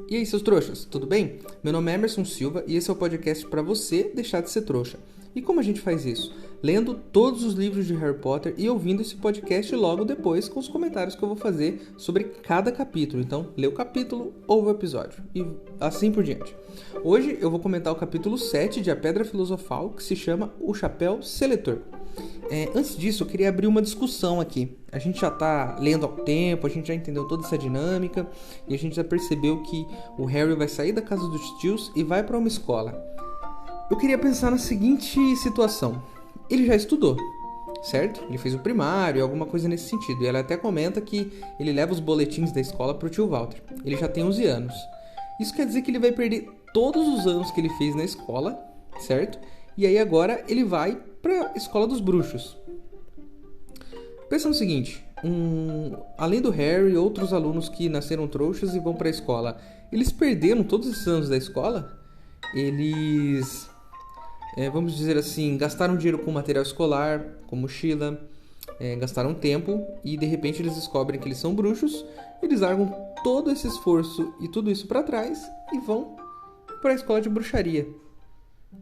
E aí, seus trouxas, tudo bem? Meu nome é Emerson Silva e esse é o podcast para você deixar de ser trouxa. E como a gente faz isso? Lendo todos os livros de Harry Potter e ouvindo esse podcast logo depois com os comentários que eu vou fazer sobre cada capítulo. Então, lê o capítulo, ouve o episódio e assim por diante. Hoje eu vou comentar o capítulo 7 de A Pedra Filosofal, que se chama O Chapéu Seletor. Antes disso, eu queria abrir uma discussão aqui. A gente já está lendo há tempo, a gente já entendeu toda essa dinâmica e a gente já percebeu que o Harry vai sair da casa dos tios e vai para uma escola. Eu queria pensar na seguinte situação. Ele já estudou, certo? Ele fez o primário, alguma coisa nesse sentido. E ela até comenta que ele leva os boletins da escola pro tio Walter. Ele já tem 11 anos. Isso quer dizer que ele vai perder todos os anos que ele fez na escola, certo? E aí agora ele vai pra escola dos bruxos. Pensa no seguinte, além do Harry, outros alunos que nasceram trouxas e vão pra escola, eles perderam todos esses anos da escola? Eles... vamos dizer assim, gastaram dinheiro com material escolar, com mochila, gastaram tempo e de repente eles descobrem que eles são bruxos, eles largam todo esse esforço e tudo isso pra trás e vão pra escola de bruxaria.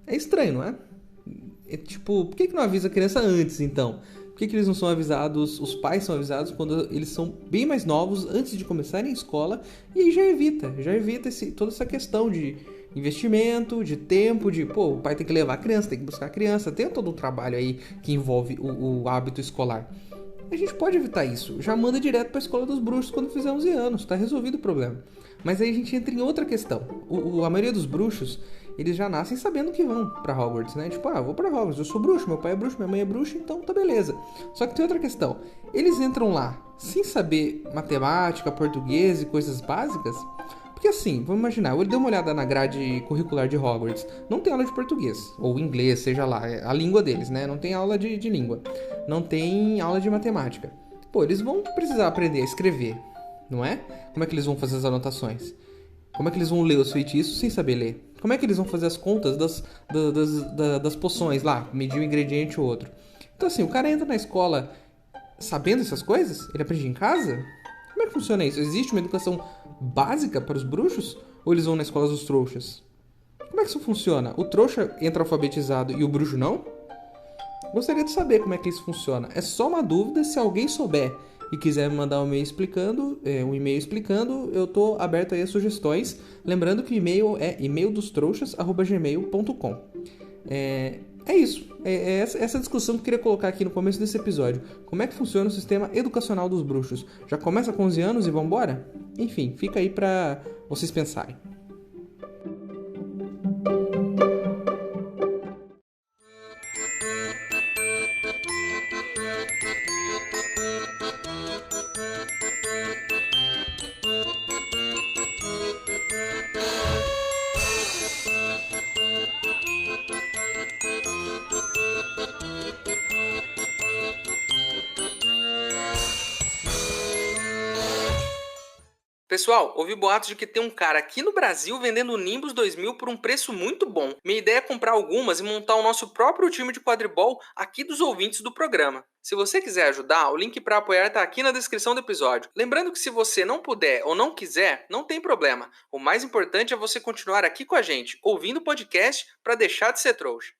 É estranho, não é? Por que não avisa a criança antes então? Por que eles não são avisados, os pais são avisados quando eles são bem mais novos, antes de começarem a escola, e aí já evita toda essa questão de investimento, de tempo, o pai tem que levar a criança, tem que buscar a criança, tem todo um trabalho aí que envolve o hábito escolar. A gente pode evitar isso, já manda direto para a escola dos bruxos quando fizer 11 anos, tá resolvido o problema. Mas aí a gente entra em outra questão. A maioria dos bruxos, eles já nascem sabendo que vão pra Hogwarts, né? Vou pra Hogwarts, eu sou bruxo, meu pai é bruxo, minha mãe é bruxa, então tá beleza. Só que tem outra questão. Eles entram lá sem saber matemática, português e coisas básicas? Porque assim, vamos imaginar, eu dei uma olhada na grade curricular de Hogwarts. Não tem aula de português, ou inglês, seja lá, a língua deles, né? Não tem aula de língua. Não tem aula de matemática. Eles vão precisar aprender a escrever, não é? Como é que eles vão fazer as anotações? Como é que eles vão ler os feitiços sem saber ler? Como é que eles vão fazer as contas das poções lá, medir um ingrediente ou outro? Então assim, o cara entra na escola sabendo essas coisas? Ele aprende em casa? Como é que funciona isso? Existe uma educação básica para os bruxos? Ou eles vão na escola dos trouxas? Como é que isso funciona? O trouxa entra alfabetizado e o bruxo não? Gostaria de saber como é que isso funciona. É só uma dúvida, se alguém souber e quiser me mandar um e-mail explicando, eu estou aberto aí a sugestões. Lembrando que o e-mail é emaildostrouxas@gmail.com. É isso. Essa discussão que eu queria colocar aqui no começo desse episódio. Como é que funciona o sistema educacional dos bruxos? Já começa com 11 anos e vambora? Enfim, fica aí para vocês pensarem. Pessoal, ouvi boatos de que tem um cara aqui no Brasil vendendo o Nimbus 2000 por um preço muito bom. Minha ideia é comprar algumas e montar o nosso próprio time de quadribol aqui dos ouvintes do programa. Se você quiser ajudar, o link para apoiar está aqui na descrição do episódio. Lembrando que se você não puder ou não quiser, não tem problema. O mais importante é você continuar aqui com a gente, ouvindo o podcast para deixar de ser trouxa.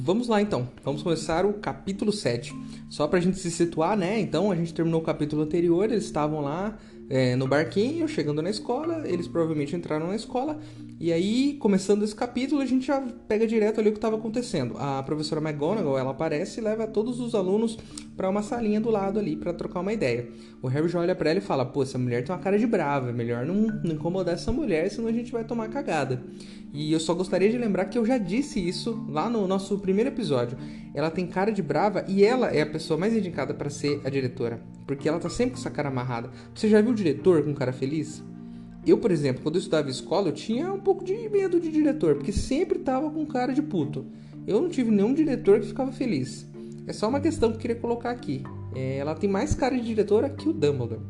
Vamos lá então, vamos começar o capítulo 7. Só pra gente se situar, né? Então a gente terminou o capítulo anterior, eles estavam lá no barquinho, chegando na escola, eles provavelmente entraram na escola, e aí, começando esse capítulo, a gente já pega direto ali o que estava acontecendo. A professora McGonagall, ela aparece e leva todos os alunos para uma salinha do lado ali para trocar uma ideia. O Harry já olha para ela e fala, essa mulher tem uma cara de brava, é melhor não incomodar essa mulher, senão a gente vai tomar cagada. E eu só gostaria de lembrar que eu já disse isso lá no nosso primeiro episódio. Ela tem cara de brava e ela é a pessoa mais indicada para ser a diretora, porque ela tá sempre com essa cara amarrada. Você já viu o diretor com cara feliz? Eu, por exemplo, quando eu estudava em escola, eu tinha um pouco de medo de diretor, porque sempre tava com cara de puto. Eu não tive nenhum diretor que ficava feliz. É só uma questão que eu queria colocar aqui. Ela tem mais cara de diretora que o Dumbledore.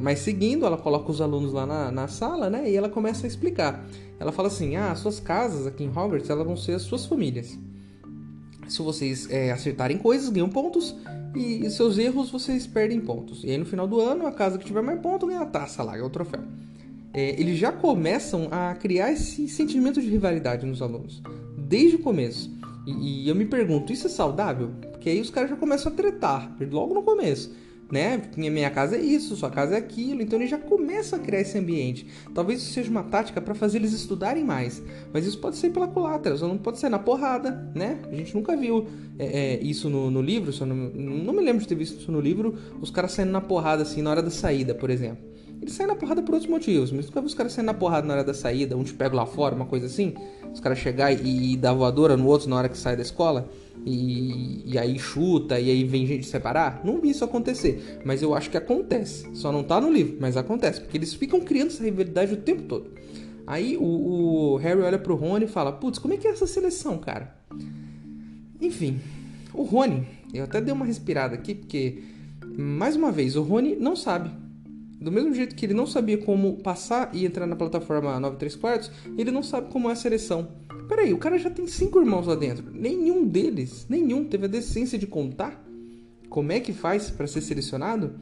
Mas seguindo, ela coloca os alunos lá na sala, né? E ela começa a explicar. Ela fala assim, suas casas aqui em Hogwarts, elas vão ser as suas famílias. Se vocês acertarem coisas, ganham pontos. E seus erros, vocês perdem pontos. E aí no final do ano, a casa que tiver mais pontos ganha a taça lá, é o troféu. Eles já começam a criar esse sentimento de rivalidade nos alunos. Desde o começo. E eu me pergunto, isso é saudável? Porque aí os caras já começam a tretar, logo no começo. Né? Minha casa é isso, sua casa é aquilo. Então eles já começam a criar esse ambiente. Talvez isso seja uma tática para fazer eles estudarem mais. Mas isso pode ser pela culatra, o aluno pode ser na porrada, né? A gente nunca viu isso no livro. Não me lembro de ter visto isso no livro. Os caras saindo na porrada assim na hora da saída, por exemplo. Eles saem na porrada por outros motivos, mas nunca vi os caras saindo na porrada na hora da saída, um te pega lá fora, uma coisa assim. Os caras chegar e dar voadora no outro na hora que sai da escola. E aí chuta, e aí vem gente separar. Não vi isso acontecer, mas eu acho que acontece. Só não tá no livro, mas acontece, porque eles ficam criando essa rivalidade o tempo todo. Aí o Harry olha pro Rony e fala, putz, como é que é essa seleção, cara? Enfim, o Rony, eu até dei uma respirada aqui, porque, mais uma vez, o Rony não sabe. Do mesmo jeito que ele não sabia como passar e entrar na plataforma 9/3/4, ele não sabe como é a seleção. Peraí, o cara já tem 5 irmãos lá dentro. Nenhum deles teve a decência de contar como é que faz para ser selecionado.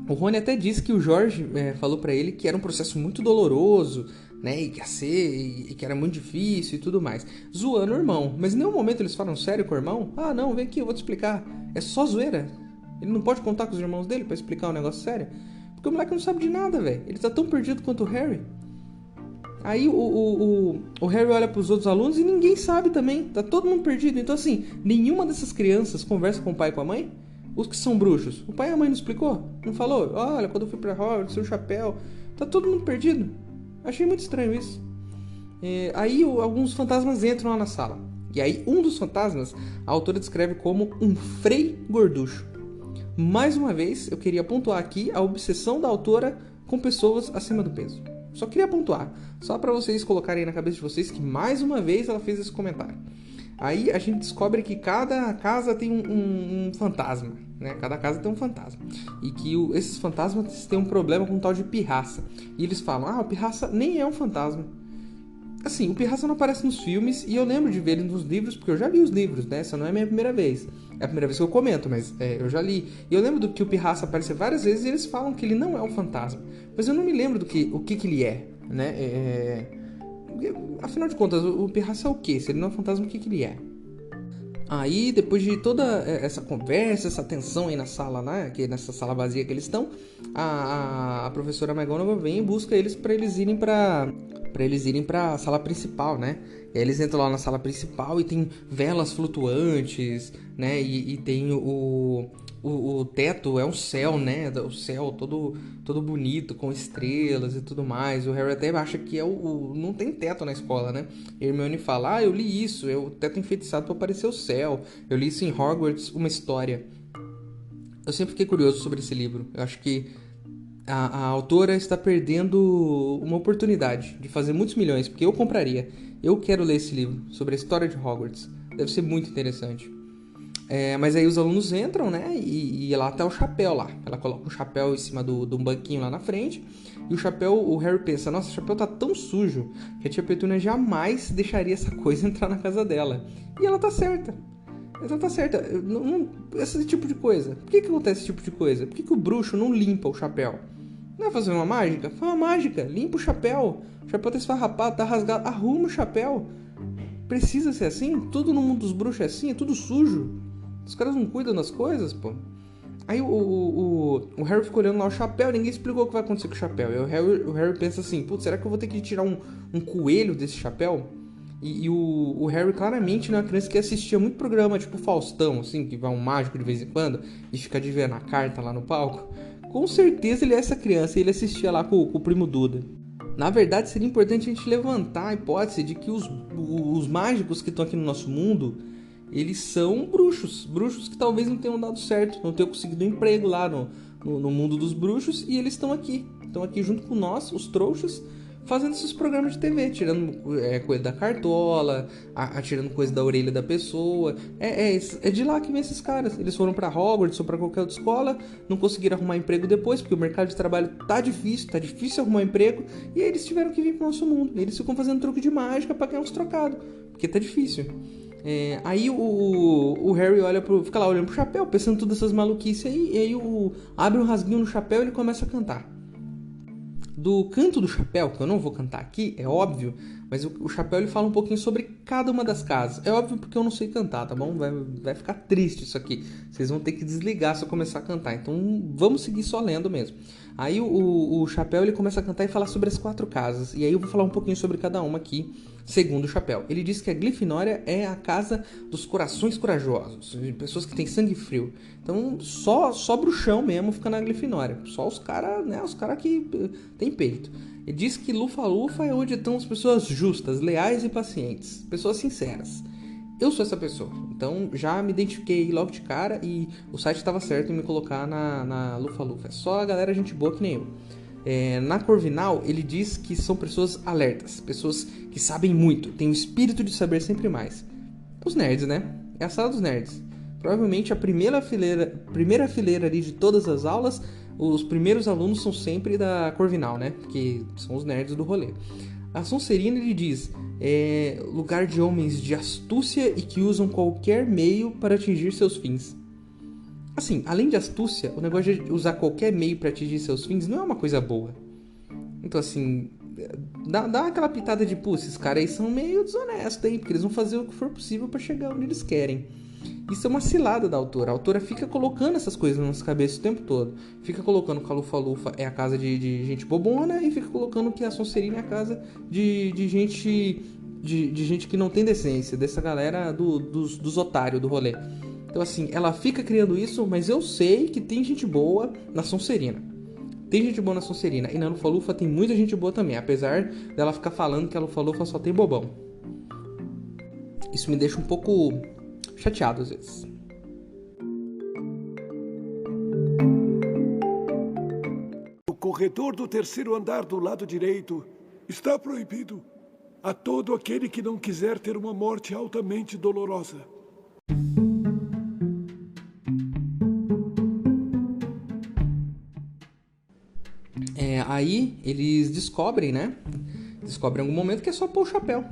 O Rony até disse que o Jorge falou para ele que era um processo muito doloroso, né, e que era muito difícil e tudo mais. Zoando o irmão. Mas em nenhum momento eles falam sério com o irmão. Ah, não, vem aqui, eu vou te explicar. É só zoeira. Ele não pode contar com os irmãos dele para explicar um negócio sério. Porque o moleque não sabe de nada, velho. Ele tá tão perdido quanto o Harry. Aí o Harry olha pros outros alunos e ninguém sabe também. Tá todo mundo perdido. Então, assim, nenhuma dessas crianças conversa com o pai e com a mãe. Os que são bruxos. O pai e a mãe não explicou? Não falou? Olha, quando eu fui pra Hogwarts, seu chapéu. Tá todo mundo perdido. Achei muito estranho isso. Aí alguns fantasmas entram lá na sala. E aí um dos fantasmas, a autora descreve como um Frei Gorducho. Mais uma vez, eu queria pontuar aqui a obsessão da autora com pessoas acima do peso. Só queria pontuar, só para vocês colocarem na cabeça de vocês que mais uma vez ela fez esse comentário. Aí a gente descobre que cada casa tem um fantasma, né? Cada casa tem um fantasma. E que esses fantasmas têm um problema com um tal de pirraça. E eles falam, o pirraça nem é um fantasma. Assim, o pirraça não aparece nos filmes e eu lembro de ver ele nos livros, porque eu já li os livros, né? Essa não é a minha primeira vez. É a primeira vez que eu comento, mas eu já li. E eu lembro que o pirraça aparece várias vezes e eles falam que ele não é um fantasma. Mas eu não me lembro o que ele é, né? Afinal de contas, o pirraça é o quê? Se ele não é um fantasma, o que ele é? Aí, depois de toda essa conversa, essa tensão aí na sala, né? Nessa sala vazia que eles estão, a professora McGonagall vem e busca eles para eles irem para a sala principal, né? E aí eles entram lá na sala principal e tem velas flutuantes, né? E tem o teto, é um céu, né? O céu todo bonito, com estrelas e tudo mais. O Harry até acha que não tem teto na escola, né? E a Hermione fala, eu li isso, é o teto enfeitiçado para aparecer o céu. Eu li isso em Hogwarts, uma história. Eu sempre fiquei curioso sobre esse livro. Eu acho que a autora está perdendo uma oportunidade de fazer muitos milhões, porque eu compraria. Eu quero ler esse livro sobre a história de Hogwarts. Deve ser muito interessante. Mas aí os alunos entram, né? E lá tá o chapéu lá. Ela coloca o chapéu em cima de um banquinho lá na frente. E o Harry pensa, nossa, o chapéu tá tão sujo que a tia Petúnia jamais deixaria essa coisa entrar na casa dela. E ela tá certa. Ela tá certa. Esse tipo de coisa. Por que acontece esse tipo de coisa? Por que o bruxo não limpa o chapéu? Não é fazer uma mágica? Faz uma mágica. Limpa o chapéu. O chapéu tá esfarrapado, tá rasgado. Arruma o chapéu. Precisa ser assim? Tudo no mundo dos bruxos é assim? É tudo sujo. Os caras não cuidam das coisas, pô. Aí o Harry fica olhando lá o chapéu, ninguém explicou o que vai acontecer com o chapéu. E o Harry pensa assim, putz, será que eu vou ter que tirar um coelho desse chapéu? E o Harry claramente não é uma criança que assistia muito programa, tipo Faustão, assim, que vai um mágico de vez em quando e fica adivinhando a carta lá no palco. Com certeza ele é essa criança e ele assistia lá com o primo Duda. Na verdade, seria importante a gente levantar a hipótese de que os mágicos que estão aqui no nosso mundo, eles são bruxos que talvez não tenham dado certo, não tenham conseguido um emprego lá no mundo dos bruxos, e eles estão aqui junto com nós, os trouxas, fazendo esses programas de TV, tirando coisa da cartola, tirando coisa da orelha da pessoa. É de lá que vem esses caras. Eles foram pra Hogwarts ou pra qualquer outra escola, não conseguiram arrumar emprego depois, porque o mercado de trabalho tá difícil arrumar emprego, e aí eles tiveram que vir pro nosso mundo. Eles ficam fazendo truque de mágica pra ganhar uns trocados, porque tá difícil. Aí o Harry fica lá olhando pro chapéu, pensando todas essas maluquices aí, e aí abre um rasguinho no chapéu e ele começa a cantar. Do canto do chapéu, que eu não vou cantar aqui, é óbvio, mas o chapéu ele fala um pouquinho sobre cada uma das casas. É óbvio porque eu não sei cantar, tá bom? Vai ficar triste isso aqui. Vocês vão ter que desligar se eu começar a cantar. Então vamos seguir só lendo mesmo. Aí o chapéu ele começa a cantar e falar sobre as 4 casas. E aí eu vou falar um pouquinho sobre cada uma aqui, segundo o chapéu. Ele diz que a Grifinória é a casa dos corações corajosos, de pessoas que têm sangue frio. Então só bruxão mesmo fica na Grifinória. Só os caras, né? Os caras que tem peito. Ele diz que Lufa-Lufa é onde estão as pessoas justas, leais e pacientes. Pessoas sinceras. Eu sou essa pessoa. Então já me identifiquei logo de cara e o site estava certo em me colocar na Lufa-Lufa. É só a galera gente boa que nem eu. Na Corvinal, ele diz que são pessoas alertas, pessoas que sabem muito, têm o espírito de saber sempre mais. Os nerds, né? É a sala dos nerds. Provavelmente a primeira fileira ali de todas as aulas, os primeiros alunos são sempre da Corvinal, né? Porque são os nerds do rolê. A Sonserina, ele diz, é lugar de homens de astúcia e que usam qualquer meio para atingir seus fins. Assim, além de astúcia, o negócio de usar qualquer meio para atingir seus fins não é uma coisa boa. Então, assim, dá aquela pitada de, pô, esses caras aí são meio desonestos aí, porque eles vão fazer o que for possível para chegar onde eles querem. Isso é uma cilada da autora. A autora fica colocando essas coisas na nossa cabeça o tempo todo. Fica colocando que a Lufa-Lufa é a casa de gente bobona e fica colocando que a Sonserina é a casa de gente que não tem decência, dessa galera dos otários do rolê. Então, assim, ela fica criando isso, mas eu sei que tem gente boa na Sonserina. Tem gente boa na Sonserina. E na Lufa-Lufa tem muita gente boa também, apesar dela ficar falando que a Lufa-Lufa só tem bobão. Isso me deixa um pouco chateado às vezes. O corredor do 3º andar do lado direito está proibido a todo aquele que não quiser ter uma morte altamente dolorosa. Aí eles descobrem, né? Descobrem em algum momento que é só pôr o chapéu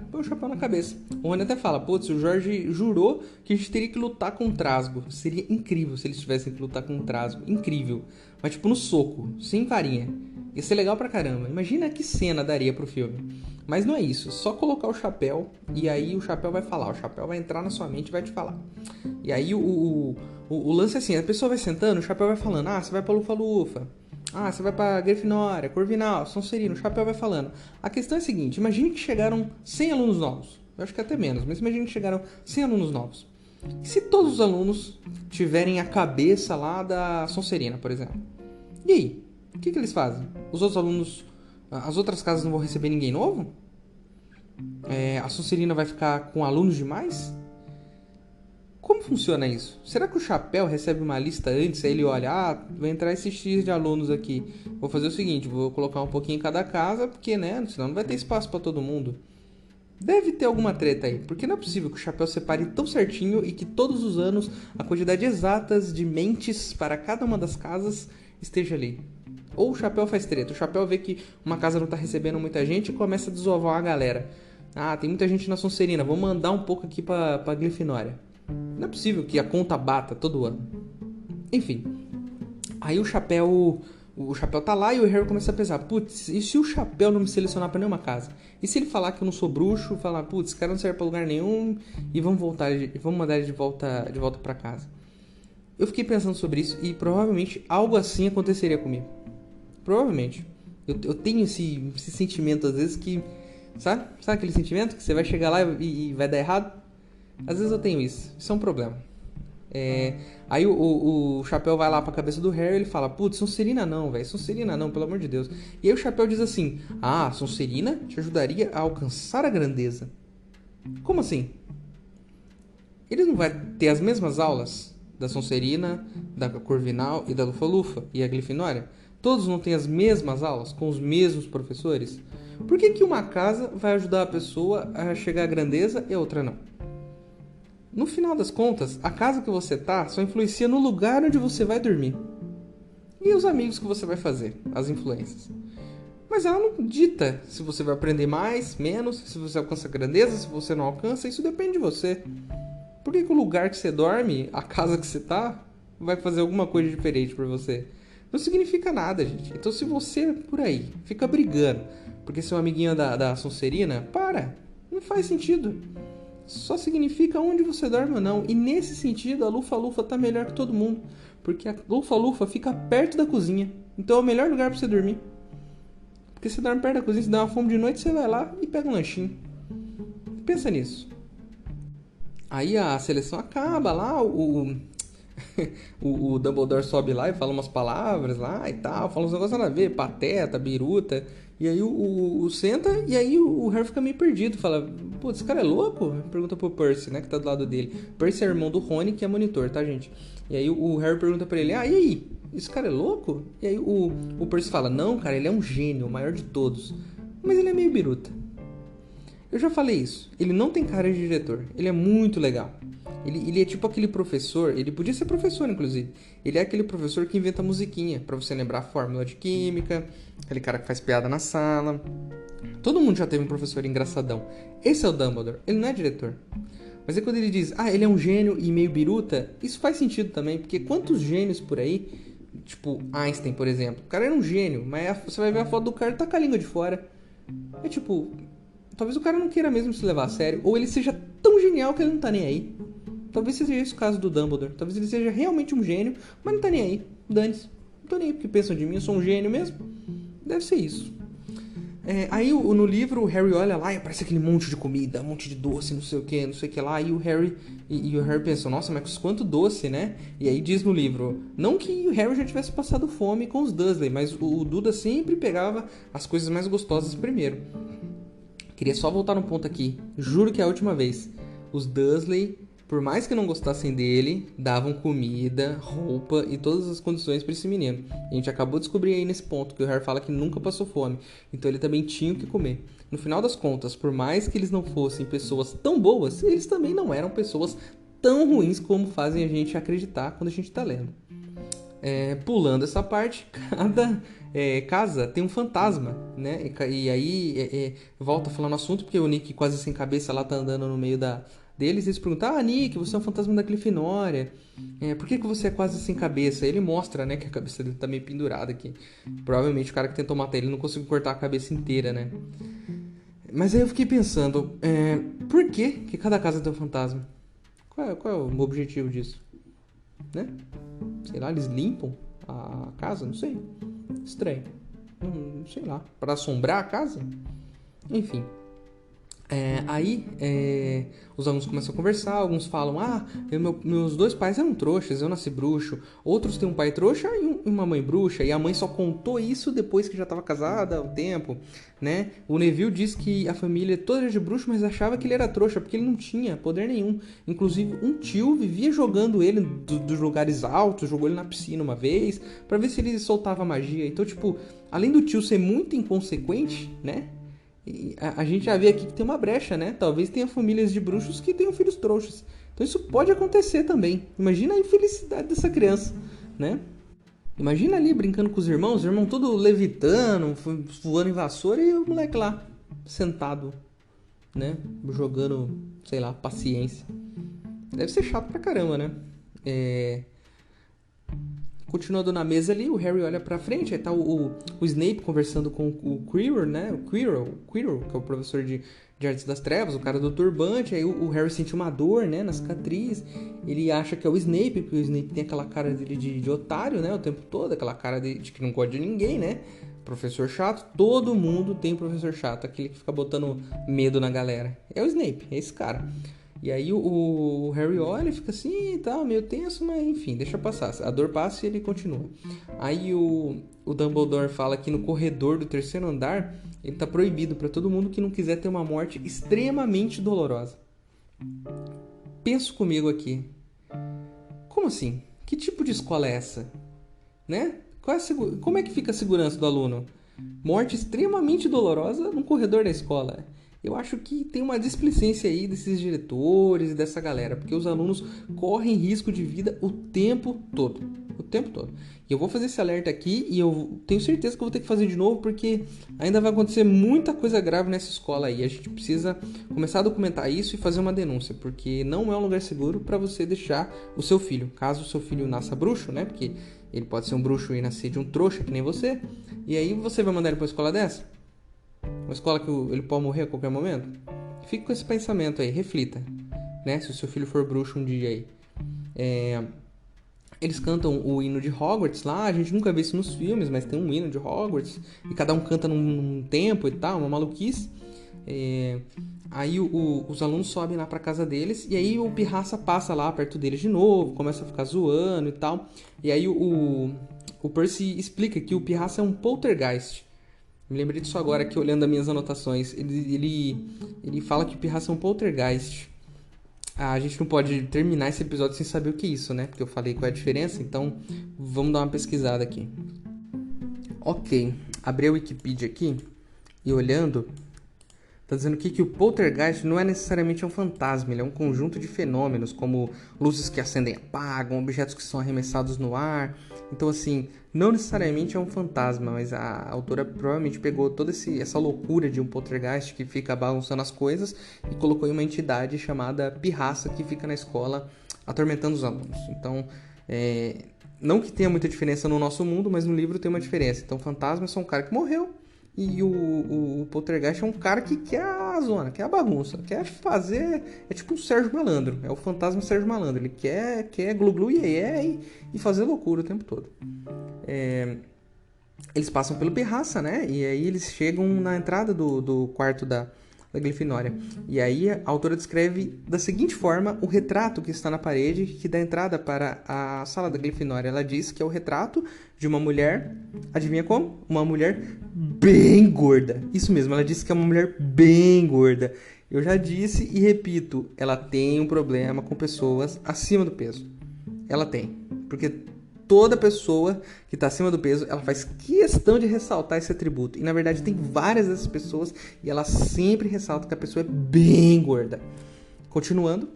na cabeça. O Rony até fala, putz, o Jorge jurou que a gente teria que lutar com um trasgo. Seria incrível se eles tivessem que lutar com um trasgo. Incrível. Mas tipo no soco, sem varinha. Ia ser legal pra caramba. Imagina que cena daria pro filme. Mas não é isso. Só colocar o chapéu e aí o chapéu vai falar. O chapéu vai entrar na sua mente e vai te falar. E aí o lance é assim, a pessoa vai sentando, o chapéu vai falando, você vai pra Lufa-Lufa. Você vai pra Grifinória, Corvinal, Sonserina, o chapéu vai falando. A questão é a seguinte, imagine que chegaram 100 alunos novos. Eu acho que até menos, mas imagine que chegaram 100 alunos novos. E se todos os alunos tiverem a cabeça lá da Sonserina, por exemplo? E aí? O que eles fazem? Os outros alunos, as outras casas não vão receber ninguém novo? A Sonserina vai ficar com alunos demais? Como funciona isso? Será que o chapéu recebe uma lista antes? Aí ele olha, vai entrar esse X de alunos aqui. Vou fazer o seguinte, vou colocar um pouquinho em cada casa, porque, né, senão não vai ter espaço para todo mundo. Deve ter alguma treta aí, porque não é possível que o chapéu separe tão certinho e que todos os anos a quantidade exata de mentes para cada uma das casas esteja ali. Ou o chapéu faz treta, o chapéu vê que uma casa não está recebendo muita gente e começa a desovar a galera. Tem muita gente na Sonserina, vou mandar um pouco aqui para Grifinória. Não é possível que a conta bata todo ano. Enfim. Aí o chapéu tá lá e o Harry começa a pensar, putz, e se o chapéu não me selecionar pra nenhuma casa? E se ele falar que eu não sou bruxo, falar, putz, esse cara não serve pra lugar nenhum e vamos mandar ele de volta pra casa. Eu fiquei pensando sobre isso e provavelmente algo assim aconteceria comigo. Provavelmente. Eu tenho esse sentimento às vezes que, sabe aquele sentimento que você vai chegar lá e vai dar errado? Às vezes eu tenho isso. Isso é um problema. Aí o Chapéu vai lá pra cabeça do Harry e ele fala, putz, Sonserina não, velho. Sonserina não, pelo amor de Deus. E aí o Chapéu diz assim, Sonserina te ajudaria a alcançar a grandeza. Como assim? Ele não vai ter as mesmas aulas da Sonserina, da Corvinal e da Lufa-Lufa e a Grifinória? Todos não têm as mesmas aulas com os mesmos professores? Por que uma casa vai ajudar a pessoa a chegar à grandeza e a outra não? No final das contas, a casa que você tá só influencia no lugar onde você vai dormir. E os amigos que você vai fazer, as influências. Mas ela não dita se você vai aprender mais, menos, se você alcança grandeza, se você não alcança, isso depende de você. Por que o lugar que você dorme, a casa que você tá, vai fazer alguma coisa diferente pra você? Não significa nada, gente. Então, se você, por aí, fica brigando porque seu amiguinho da Sonserina, não faz sentido. Só significa onde você dorme ou não. E nesse sentido, a Lufa-Lufa tá melhor que todo mundo. Porque a Lufa-Lufa fica perto da cozinha. Então é o melhor lugar pra você dormir. Porque você dorme perto da cozinha, se dá uma fome de noite, você vai lá e pega um lanchinho. Pensa nisso. Aí a seleção acaba lá, o Dumbledore sobe lá e fala umas palavras lá e tal, fala uns negócios nada a ver, pateta, biruta. E aí o senta e aí o Harry fica meio perdido, fala, pô, esse cara é louco? Pergunta pro Percy, né, que tá do lado dele. Percy é irmão do Rony, que é monitor, tá, gente? E aí o Harry pergunta pra ele, e aí? Esse cara é louco? E aí o Percy fala, não, cara, ele é um gênio, o maior de todos. Mas ele é meio biruta. Eu já falei isso, ele não tem cara de diretor, ele é muito legal. Ele é tipo aquele professor, ele podia ser professor inclusive. Ele é aquele professor que inventa musiquinha pra você lembrar a fórmula de química, aquele cara que faz piada na sala. Todo mundo já teve um professor engraçadão. Esse é o Dumbledore, ele não é diretor. Mas aí quando ele diz, ele é um gênio e meio biruta, isso faz sentido também, porque quantos gênios por aí, tipo Einstein, por exemplo, o cara era um gênio, mas você vai ver a foto do cara e tá com a língua de fora. É tipo, talvez o cara não queira mesmo se levar a sério, ou ele seja tão genial que ele não tá nem aí. Talvez seja esse o caso do Dumbledore. Talvez ele seja realmente um gênio, mas não tá nem aí. Dane-se. Não tô nem aí porque pensam de mim, eu sou um gênio mesmo. Deve ser isso. Aí no livro o Harry olha lá e aparece aquele monte de comida, um monte de doce, não sei o que lá. E o Harry pensa, nossa, mas quanto doce, né? E aí diz no livro, não que o Harry já tivesse passado fome com os Dursley, mas o Duda sempre pegava as coisas mais gostosas primeiro. Queria só voltar num ponto aqui. Juro que é a última vez. Os Dursley, por mais que não gostassem dele, davam comida, roupa e todas as condições para esse menino. A gente acabou de descobrir aí nesse ponto que o Harry fala que nunca passou fome. Então ele também tinha o que comer. No final das contas, por mais que eles não fossem pessoas tão boas, eles também não eram pessoas tão ruins como fazem a gente acreditar quando a gente tá lendo. Pulando essa parte, cada casa tem um fantasma, né? E aí volta falando o assunto, porque o Nick quase sem cabeça lá tá andando no meio deles, e eles perguntam, Nick, você é um fantasma da Grifinória, por que você é quase sem cabeça? Ele mostra, né, que a cabeça dele tá meio pendurada aqui. Provavelmente o cara que tentou matar ele não conseguiu cortar a cabeça inteira, né? Mas aí eu fiquei pensando, por que cada casa tem um fantasma? Qual é o objetivo disso? Né? Sei lá, eles limpam a casa? Não sei. Estranho. Não sei lá. Para assombrar a casa? Enfim. Aí os alunos começam a conversar. Alguns falam, meus dois pais eram trouxas, eu nasci bruxo. Outros têm um pai trouxa e uma mãe bruxa. E a mãe só contou isso depois que já estava casada há um tempo, né? O Neville diz que a família toda era de bruxo, mas achava que ele era trouxa, porque ele não tinha poder nenhum. Inclusive um tio vivia jogando ele dos lugares altos, jogou ele na piscina uma vez, para ver se ele soltava magia. Então, tipo, além do tio ser muito inconsequente, né? A gente já vê aqui que tem uma brecha, né? Talvez tenha famílias de bruxos que tenham filhos trouxas. Então isso pode acontecer também. Imagina a infelicidade dessa criança, né? Imagina ali brincando com os irmãos todo levitando, voando em vassoura, e o moleque lá, sentado, né? Jogando, sei lá, paciência. Deve ser chato pra caramba, né? Continuando na mesa ali, o Harry olha pra frente, aí tá o Snape conversando com o Quirrell, né? O Quirrell, que é o professor de Artes das Trevas, o cara do turbante. Aí o Harry sente uma dor, né, na cicatriz. Ele acha que é o Snape, porque o Snape tem aquela cara dele de otário, né, o tempo todo, aquela cara de que não gosta de ninguém, né? Professor chato, todo mundo tem professor chato, aquele que fica botando medo na galera. É o Snape, é esse cara. E aí o Harry olha e fica assim e tal, meio tenso, mas enfim, deixa passar. A dor passa e ele continua. Aí o Dumbledore fala que no corredor do terceiro andar ele tá proibido para todo mundo que não quiser ter uma morte extremamente dolorosa. Penso comigo aqui. Como assim? Que tipo de escola é essa? Né? Como é que fica a segurança do aluno? Morte extremamente dolorosa no corredor da escola. eu acho que tem uma displicência aí desses diretores e dessa galera, porque os alunos correm risco de vida o tempo todo. O tempo todo. E eu vou fazer esse alerta aqui e eu tenho certeza que eu vou ter que fazer de novo, porque ainda vai acontecer muita coisa grave nessa escola aí. A gente precisa começar a documentar isso e fazer uma denúncia, porque não é um lugar seguro para você deixar o seu filho. Caso o seu filho nasça bruxo, né? Porque ele pode ser um bruxo e nascer de um trouxa que nem você. E aí você vai mandar ele para uma escola dessa? Uma escola que ele pode morrer a qualquer momento? Fique com esse pensamento aí, reflita, né? Se o seu filho for bruxo um dia aí. Eles cantam o hino de Hogwarts lá, a gente nunca vê isso nos filmes, mas tem um hino de Hogwarts, e cada um canta num tempo e tal, uma maluquice. Aí os alunos sobem lá pra casa deles, e aí o Pirraça passa lá perto deles de novo, começa a ficar zoando e tal. E aí o Percy explica que o Pirraça é um poltergeist. Me lembrei disso agora aqui, olhando as minhas anotações. Ele fala que o Pirraça é um poltergeist. A gente não pode terminar esse episódio sem saber o que é isso, né? Porque eu falei qual é a diferença, então vamos dar uma pesquisada aqui. Ok, abri a Wikipedia aqui e olhando, tá dizendo aqui que o poltergeist não é necessariamente um fantasma, ele é um conjunto de fenômenos, como luzes que acendem e apagam, objetos que são arremessados no ar. Então, assim, não necessariamente é um fantasma, mas a autora provavelmente pegou toda essa loucura de um poltergeist que fica bagunçando as coisas e colocou em uma entidade chamada Pirraça que fica na escola atormentando os alunos. Então, não que tenha muita diferença no nosso mundo, mas no livro tem uma diferença. Então, fantasma é só um cara que morreu e o poltergeist é um cara que quer a zona, quer a bagunça, quer fazer... É tipo um Sérgio Malandro, é o fantasma Sérgio Malandro. Ele quer glu-glu e fazer loucura o tempo todo. Eles passam pelo Pirraça, né? E aí eles chegam na entrada do quarto da Grifinória. E aí a autora descreve da seguinte forma o retrato que está na parede que dá entrada para a sala da Grifinória. Ela diz que é o retrato de uma mulher, adivinha como? Uma mulher bem gorda. Isso mesmo, ela disse que é uma mulher bem gorda. Eu já disse e repito, ela tem um problema com pessoas acima do peso. Ela tem, porque toda pessoa que está acima do peso, ela faz questão de ressaltar esse atributo. E na verdade tem várias dessas pessoas e ela sempre ressalta que a pessoa é bem gorda. Continuando,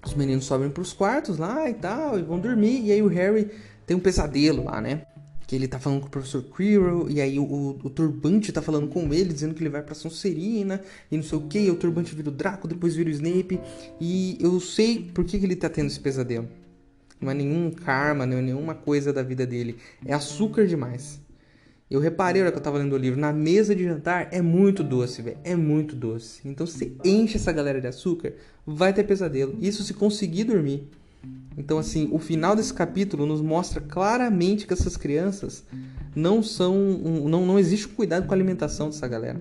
os meninos sobem para os quartos lá e tal, e vão dormir. E aí o Harry tem um pesadelo lá, né? Que ele tá falando com o professor Quirrell, e aí o Turbante tá falando com ele, dizendo que ele vai pra Sonserina, e não sei o que, o Turbante vira o Draco, depois vira o Snape. E eu sei por que ele tá tendo esse pesadelo. Não é nenhum karma, não é nenhuma coisa da vida dele. É açúcar demais. Eu reparei na hora que eu tava lendo o livro, na mesa de jantar é muito doce, velho. É muito doce. Então se você enche essa galera de açúcar, vai ter pesadelo. Isso se conseguir dormir. Então assim, o final desse capítulo nos mostra claramente que essas crianças não existe cuidado com a alimentação dessa galera.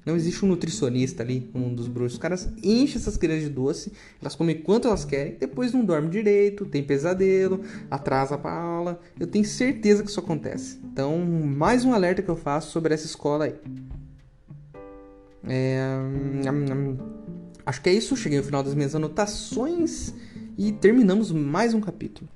Não existe um nutricionista ali, um dos bruxos. Os caras enchem essas crianças de doce, elas comem quanto elas querem, depois não dormem direito, tem pesadelo, atrasa pra aula. Eu tenho certeza que isso acontece. Então, mais um alerta que eu faço sobre essa escola aí. Acho que é isso. Cheguei ao final das minhas anotações e terminamos mais um capítulo.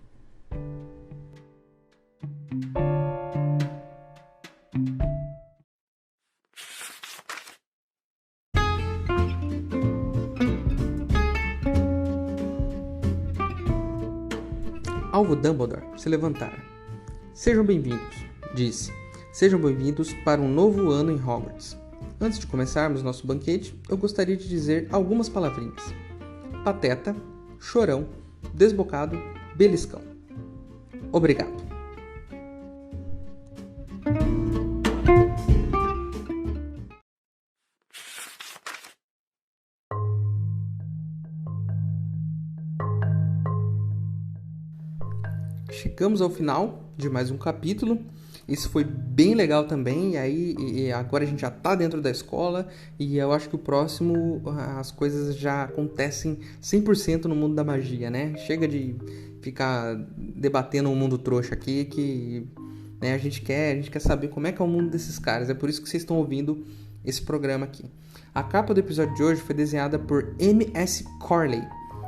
Alvo Dumbledore se levantara. Sejam bem-vindos, disse. Sejam bem-vindos para um novo ano em Hogwarts. Antes de começarmos nosso banquete, eu gostaria de dizer algumas palavrinhas. Pateta, chorão, desbocado, beliscão. Obrigado. Chegamos ao final de mais um capítulo. Isso foi bem legal também. E agora a gente já tá dentro da escola. E eu acho que o próximo, as coisas já acontecem 100% no mundo da magia, né? Chega de ficar debatendo um mundo trouxa aqui, que né, a gente quer saber como é que é o mundo desses caras. É por isso que vocês estão ouvindo esse programa aqui. A capa do episódio de hoje foi desenhada por M.S. Corley.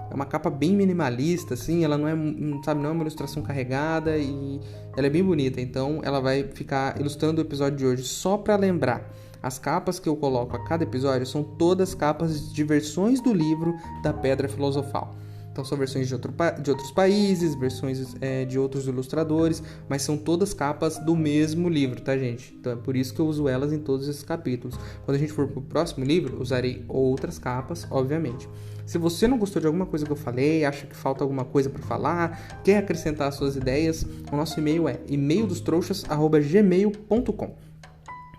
É uma capa bem minimalista, assim, ela não é, sabe, não é uma ilustração carregada e ela é bem bonita. Então ela vai ficar ilustrando o episódio de hoje só para lembrar. As capas que eu coloco a cada episódio são todas capas de versões do livro da Pedra Filosofal. Então são versões de outros países, versões de outros ilustradores, mas são todas capas do mesmo livro, tá, gente? Então é por isso que eu uso elas em todos esses capítulos. Quando a gente for pro próximo livro, usarei outras capas, obviamente. Se você não gostou de alguma coisa que eu falei, acha que falta alguma coisa para falar, quer acrescentar suas ideias, o nosso e-mail é emaildostrouxas@gmail.com.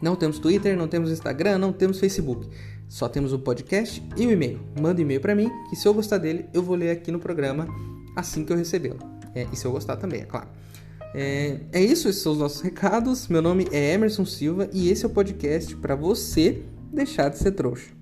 Não temos Twitter, não temos Instagram, não temos Facebook. Só temos o podcast e o e-mail. Manda um e-mail para mim, que se eu gostar dele, eu vou ler aqui no programa assim que eu recebê-lo. E se eu gostar também, é claro. É isso, esses são os nossos recados. Meu nome é Emerson Silva e esse é o podcast para você deixar de ser trouxa.